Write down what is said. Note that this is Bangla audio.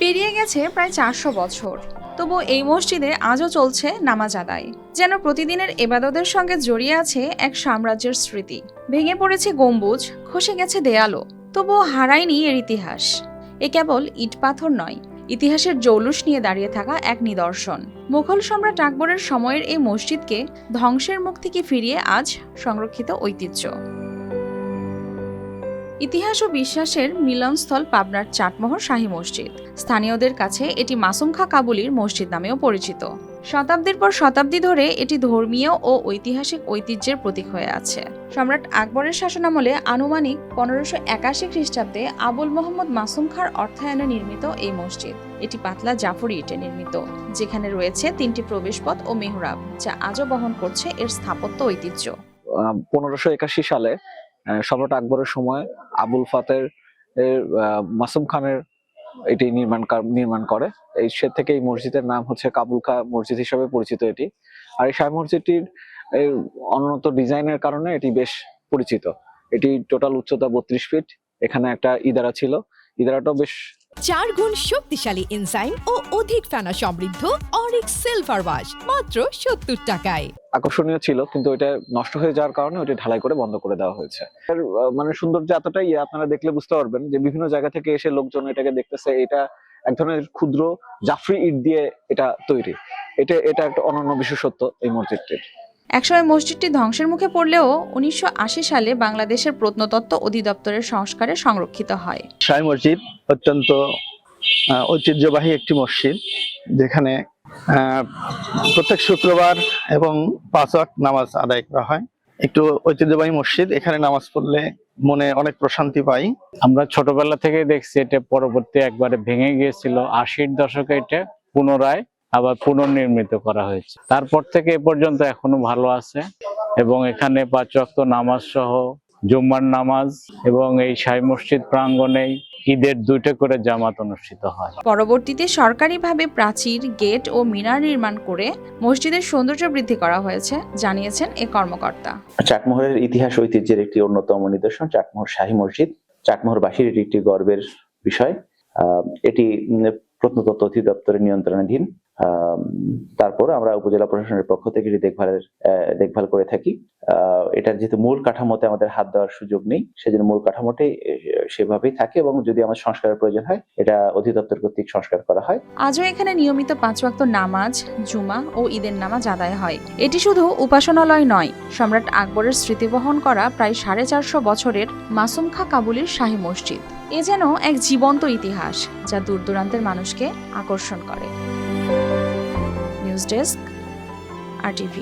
পেরিয়ে গেছে প্রায় 400 বছর, তবু এই মসজিদে আজও চলছে নামাজ আদায়। যেন প্রতিদিনের ইবাদতের সঙ্গে জড়িয়ে আছে এক সাম্রাজ্যের স্মৃতি। ভেঙে পড়েছে গম্বুজ, খসে গেছে দেয়ালও, তবুও হারায়নি এর ইতিহাস। এ কেবল ইট পাথর নয়, ইতিহাসের জৌলুস নিয়ে দাঁড়িয়ে থাকা এক নিদর্শন। মুঘল সম্রাট আকবরের সময়ের এই মসজিদকে ধ্বংসের মুখ থেকে ফিরিয়ে আজ সংরক্ষিত ঐতিহ্য। ইতিহাস ও বিশ্বাসের মিলনস্থল পাবনার চাটমোহর শাহী মসজিদ। স্থানীয়দের কাছে এটি মাসুম খাঁ কাবুলির মসজিদ নামেও পরিচিত। শতাব্দীর পর শতাব্দী ধরে এটি ধর্মীয় ও ঐতিহাসিক ঐতিহ্যের প্রতীক হয়ে আছে। সম্রাট আকবরের শাসনামলে আনুমানিক 1581 খ্রিস্টাব্দে আবুল মোহাম্মদ মাসুম খাঁর অর্থায়নে নির্মিত এই মসজিদ। এটি পাতলা জাফরি ইটে নির্মিত, যেখানে রয়েছে 3টি প্রবেশপথ ও মেহরাব, যা আজও বহন করছে এর স্থাপত্য ঐতিহ্য। 1581 সালে সম্রাট আকবরের সময় আবুল ফাতের মাসুম খানের এটি নির্মাণ করে। সে থেকে এই মসজিদের নাম হচ্ছে কাবুল খাঁ মসজিদ হিসেবে পরিচিত এটি। আর এই শাহী মসজিদটির অন্যত ডিজাইনের কারণে এটি বেশ পরিচিত। এটি টোটাল উচ্চতা 32 ফিট। এখানে একটা ইদারা ছিল, ইদারাটাও বেশ 4 গুণ শক্তিশালী এনজাইম ও অধিক ফেনা সমৃদ্ধ অরিক সিলভার ওয়াশ মাত্র 70 টাকায়। আকর্ষণীয় ছিল, কিন্তু এটা নষ্ট হয়ে যাওয়ার কারণে ওটা ঢালাই করে বন্ধ করে দেওয়া হয়েছে। মানে সৌন্দর্য এতটাই আপনারা দেখলে বুঝতে পারবেন যে বিভিন্ন জায়গা থেকে এসে লোকজন এটাকে দেখতেছে। এটা এক ধরনের ক্ষুদ্র জাফরি ইট দিয়ে এটা তৈরি। এটা একটা অনন্য বিশেষত্ব এই মসজিদটির। একসময় মসজিদটি ধ্বংসের মুখে পড়লেও 1980 সালে বাংলাদেশের প্রত্নতত্ত্ব অধিদপ্তরের সংস্কারে সংরক্ষিত হয়। শাহী মসজিদ অত্যন্ত ঐতিহ্যবাহী একটি মসজিদ, যেখানে প্রত্যেক শুক্রবার এবং 5 ওয়াক্ত নামাজ আদায় করা হয়। একটু ঐতিহ্যবাহী মসজিদ, এখানে নামাজ পড়লে মনে অনেক প্রশান্তি পাই। আমরা ছোটবেলা থেকে দেখছি, এটা পরবর্তী একবারে ভেঙে গিয়েছিল 80-এর দশকে, এটা পুনরায় আবার পুনর্নির্মিত করা হয়েছে। তারপর থেকে এ পর্যন্ত এখনো ভালো আছে এবং এখানে 5 ওয়াক্ত নামাজ সহ জুম্মার নামাজ এবং এই শাহী মসজিদ প্রাঙ্গণেই ঈদের 2টা করে জামাত অনুষ্ঠিত হয়। পরবর্তীতে সরকারিভাবে প্রাচীর, গেট ও মিনার নির্মাণ করে মসজিদের সৌন্দর্য বৃদ্ধি করা হয়েছে, জানিয়েছেন এ কর্মকর্তা। চাটমোহরের ইতিহাস ঐতিহ্যের একটি অন্যতম নিদর্শন চাটমোহর শাহী মসজিদ। চাটমোহরবাসীর এটি একটি গর্বের বিষয়। এটি প্রত্নতত্ত্ব অধিদপ্তরের নিয়ন্ত্রণাধীন। তারপর আমরা উপজেলা প্রশাসনের পক্ষ থেকে এটি দেখভাল করে থাকি। এটার যেহেতু মূল কাঠামোতে আমাদের হাত দেওয়ার সুযোগ নেই, সেজন্য মূল কাঠামোটাই সেভাবেই থাকে এবং যদি আমার সংস্কারের প্রয়োজন হয় এটা অধিদপ্তর কর্তৃক সংস্কার করা হয়। আজও এখানে নিয়মিত 5 ওয়াক্ত নামাজ, জুমা ও ঈদের নামাজ আদায় হয়। এটি শুধু উপাসনালয় নয়, সম্রাট আকবরের স্মৃতি বহন করা প্রায় 450 বছরের মাসুম খাঁ কাবুলির শাহী মসজিদ। এ যেন এক জীবন্ত ইতিহাস, যা দূর দূরান্তের মানুষকে আকর্ষণ করে। News desk, RTV।